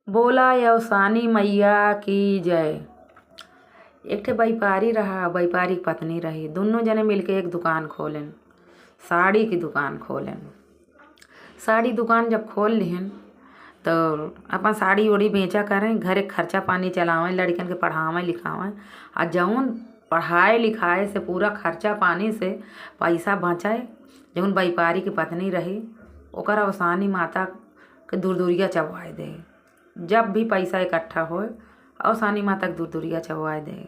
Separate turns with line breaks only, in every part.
बोला यवसानी मैया की जय। एक ठे व्यापारी रहा, व्यापारी की पत्नी रही। दोनों जने मिलके एक दुकान खोलेन, साड़ी की दुकान खोलेन। साड़ी दुकान जब खोल लिहन तो अपन साड़ी ओड़ी बेचा करें, घरे खर्चा पानी चलावें, लड़कन के पढ़ावें लिखावें। आ जौन पढ़ाए लिखाए से पूरा खर्चा पानी से पैसा बचाए, जौन व्यापारी की पत्नी रही ओकर अवसानी माता के दूरदूरिया चबवाए दे। जब भी पैसा इकट्ठा होए अवसानी माता के दूरदूरिया चबवाए दे।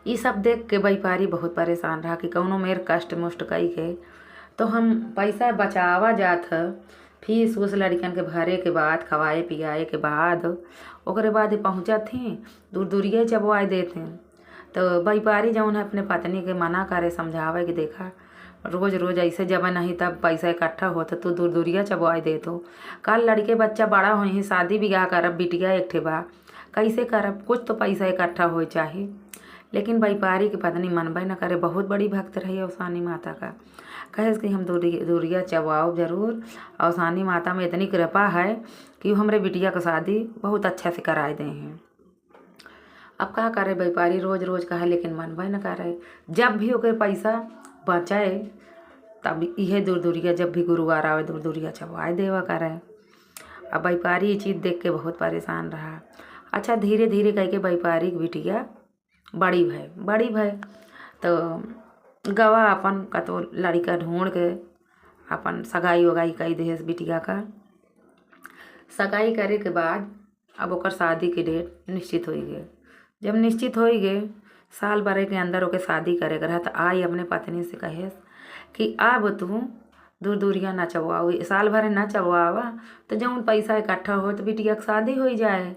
ये सब देख के व्यापारी बहुत परेशान रहा कि कौनो मेर कष्ट मुष्ट कई के तो हम पैसा बचावा जात ह, फीस उस लड़कन के भरे के बाद, खवाए पियाए के बाद ओकरे बाद पहुँचत थी, दूरदूरिया चबवाए देते। तो व्यापारी जौन है अपने पत्नी के मना करे, समझावे कि देखा रोज रोज ऐसे जब नहीं तब पैसा इकट्ठा होता तो दूरदूरिया चबवाए दे। तो कल लड़के बच्चा बड़ा हो ही, शादी ब्याह करब, बिटिया एक ठे बा, कैसे करब, कुछ तो पैसा इकट्ठा हो चाहिए। लेकिन व्यापारी की पत्नी मनबे न करे। बहुत बड़ी भक्त रही अवसानी माता का, कहे कि हम दूरिया चबवाओ जरूर। अवसानी माता में इतनी कृपा है कि हमरे बिटिया का शादी बहुत अच्छा से कराए दे हैं। अब का करे, व्यापारी रोज रोज कहे लेकिन मनबे न करे। जब भी ओके पैसा बचाए तब इहे दूरदूरिया, जब भी गुरुवार आवे दूरदूरिया चबवाए देवा करे। अब व्यापारी ये चीज़ देख के बहुत परेशान रहा। अच्छा धीरे धीरे कह के व्यापारी की बिटिया बड़ी भय तो गवा अपन कतो लड़का ढूंढ के अपन सगाई वगाई कई दे बिटिया का। सगाई करे के बाद अब ओकर शादी के डेट निश्चित हो गए। जब निश्चित हो गए, साल भर के अंदर ओके शादी करे रहा तो आई अपने पत्नी से कहे कि अब तू दूरदूरिया ना चबवाओ, साल भर ना चबवावा तो जौन पैसा इकट्ठा हो तो बिटिया की शादी हो जाए।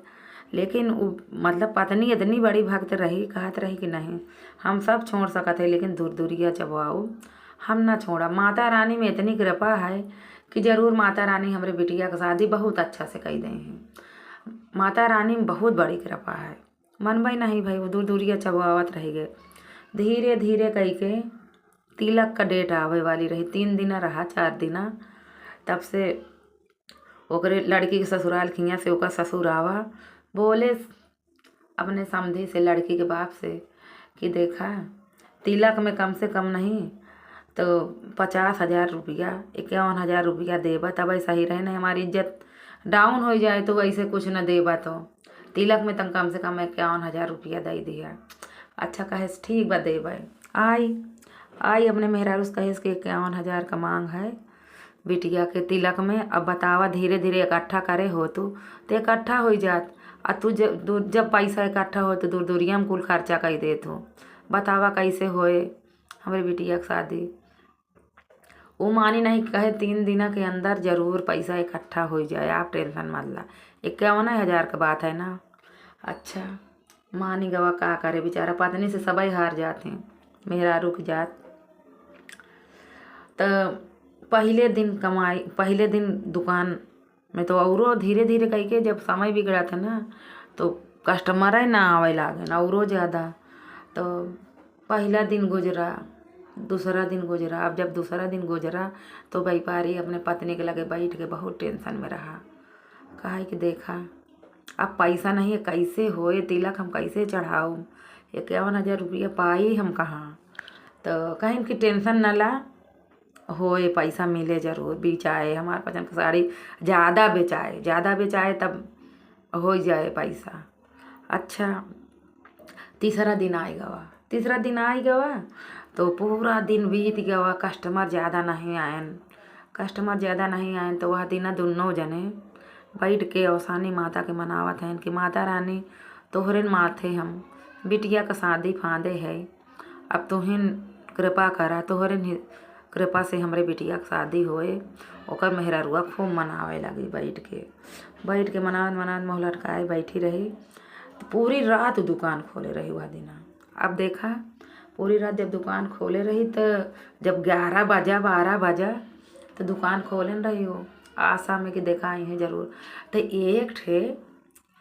लेकिन मतलब पत्नी इतनी बड़ी भक्त रही, कहत रही कि नहीं हम सब छोड़ सकते हैं लेकिन दूरदूरिया चबवाओ हम ना छोड़ा। माता रानी में इतनी कृपा है कि जरूर माता रानी हमारे बिटिया की शादी बहुत अच्छा से कई दे हैं। माता रानी में बहुत बड़ी कृपा है। मनबे नहीं भाई, वो दूरदूरिया चबवावत रह गए। धीरे धीरे कई के तिलक का डेट आवे वाली रही, 3 दिन रहा 4 दिन। तब से ओकरे लड़की के ससुराल खिया से ओकर ससुर आवा, बोले अपने समधी से, लड़की के बाप से कि देखा तिलक में कम से कम नहीं तो 50,000 रुपया, 51,000 रुपया देबा तब ऐसा ही रहे, नहीं हमारी इज्जत डाउन हो जाए तो वैसे कुछ न देबा। तो तिलक में तम कम से कम 51,000 रुपया दे दिया। अच्छा कहे ठीक बा देबा। आई अपने मेहरारू से कहे कि 51,000 का मांग है बिटिया के तिलक में। अब बतावा धीरे धीरे इकट्ठा करे हो तो इकट्ठा हो जात। आ तू जब पैसा इकट्ठा हो तो दूरदूरिया में कुल खर्चा कई देत हो। बतावा कैसे होए हमारी बिटिया की शादी। वो मानी नहीं, कहे 3 दिन के अंदर जरूर पैसा इकट्ठा हो जाए, आप टेंशन मत ला। 51,000 का बात है ना। अच्छा मानी गवा का करे, बेचारा पत्नी से सबई हार जाते हैं, मेहरारू की जात। तो पहले दिन कमाई, पहले दिन दुकान में तो औरों धीरे धीरे कह के जब समय बिगड़ा था ना तो कस्टमर ही ना आवे लागे, औरों ज़्यादा। तो पहला दिन गुजरा, दूसरा दिन गुजरा। अब जब दूसरा दिन गुजरा तो व्यापारी अपने पत्नी के लगे बैठ के बहुत टेंशन में रहा। कहा कि देखा अब पैसा नहीं है, कैसे होए तिलक, हम कैसे चढ़ाऊँ, 51,000 रुपया पाई हम कहाँ। तो कहीं कि टेंशन न ला, होए पैसा मिले जरूर, बेचाए हमारे पसंद की साड़ी, ज़्यादा बेचाए तब हो जाए पैसा। अच्छा तीसरा दिन आई गवा तो पूरा दिन बीत गवा, कस्टमर ज़्यादा नहीं आयन। तो वह दिन दोनों जने बैठ के अवसानी माता के मनावत हैं कि माता रानी तोहरे माथे हम बिटिया का शादी फाँदे है, अब तुहिन कृपा करा, तोहरे कृपा से हमरे बिटिया की शादी होए। ओकर मेहरारुआ खूब मनावे लगी, बैठ के मनावत मोह लटकाए बैठी रही। तो पूरी रात दुकान खोले रही वह दिन। अब देखा पूरी रात जब दुकान खोले रही तो जब 11 बजा 12 बजा तो दुकान खोलन रही हो, आशा में कि देखा ही है जरूर। तो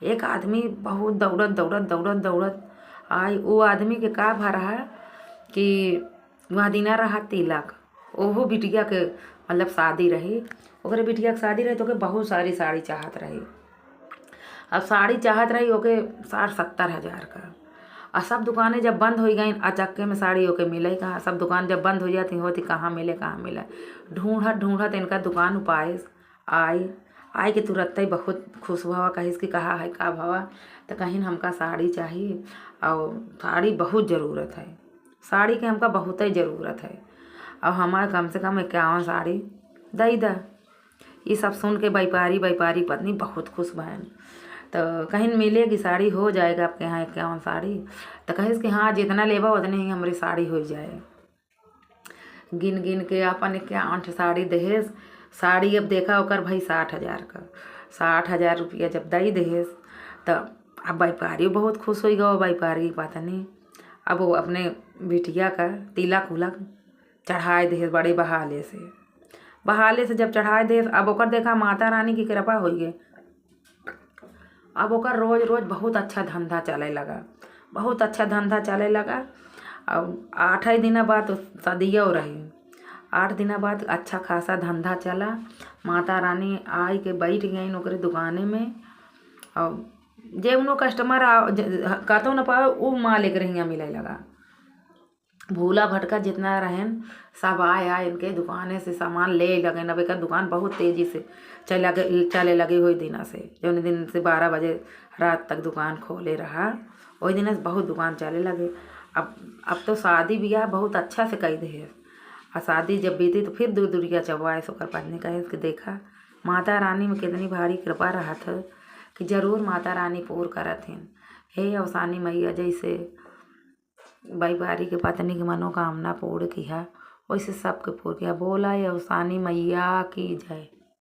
एक आदमी बहुत दौड़त आई। वो आदमी के का भरा कि वहाँ दिना रहा तिलक, ओहो बिटिया के मतलब शादी रही, ओकरे बिटिया के शादी रही तो ओके बहुत सारी साड़ी चाहत रही। अब साड़ी चाहत रही ओके 60-70 हज़ार का। और सब दुकानें जब बंद हो गई अचक्के में साड़ी ओके मिले कहाँ। सब दुकान जब बंद हो जाती होती कहाँ मिले। ढूंढत इनका दुकान उपाय आई कि तुरंत ही बहुत खुश हुआ, कहीं कि कहा है का भवा तो कहीं हमका साड़ी चाहिए और साड़ी बहुत ज़रूरत है, साड़ी के हमका बहुत ही ज़रूरत है और हमारे कम से कम 51 साड़ी दई दा। ये सब सुन के व्यापारी पत्नी बहुत खुश बहन। तो कहीं मिलेगी साड़ी, हो जाएगा आपके यहाँ 51 साड़ी। तो कहिस कि हाँ जितना लेबा उतने ही हमारी साड़ी हो जाए। गिन के अपन 51 साड़ी दहेज। साड़ी अब देखा ओकर भाई 60 हज़ार का, 60 हज़ार रुपया जब दई दहेज तो अब व्यापारी बहुत खुश हो गया। व्यापारी पत्नी अब वो अपने बिटिया का तिलक उलक चढ़ाए दहेज बड़े बहाले से जब चढ़ाए दहेज। अब ओकर देखा माता रानी की कृपा हो गई। अब ओकर रोज बहुत अच्छा धंधा चले लगा। अब 8 दिन बाद तो सदिया रही, 8 दिन बाद अच्छा खासा धंधा चला। माता रानी आई के बैठ गई ओकरे दुकाने में और जे उनो कस्टमर कहतो न पावे वो माल एक रहिया मिले लगा। भूला भटका जितना रहन सब आए इनके दुकाने से सामान ले लगे। अब एक दुकान बहुत तेज़ी से चले लगे हुई दिन से, जो दिन से 12 बजे रात तक दुकान खोले रहा वही दिन से बहुत दुकान चले लगे। अब तो शादी ब्याह बहुत अच्छा से कही दे। और शादी जब बीती तो फिर दुर्गा चौवाए सोकर पत्नी कहे कि देखा माता रानी में कितनी भारी कृपा रहा था कि जरूर माता रानी पूर करत हैं। हे अवसानी मैया जैसे व्यापारी के पत्नी की मनोकामना पूर्ण किया वैसे सबके पूर्ण किया। बोला अवसानी मैया की जय।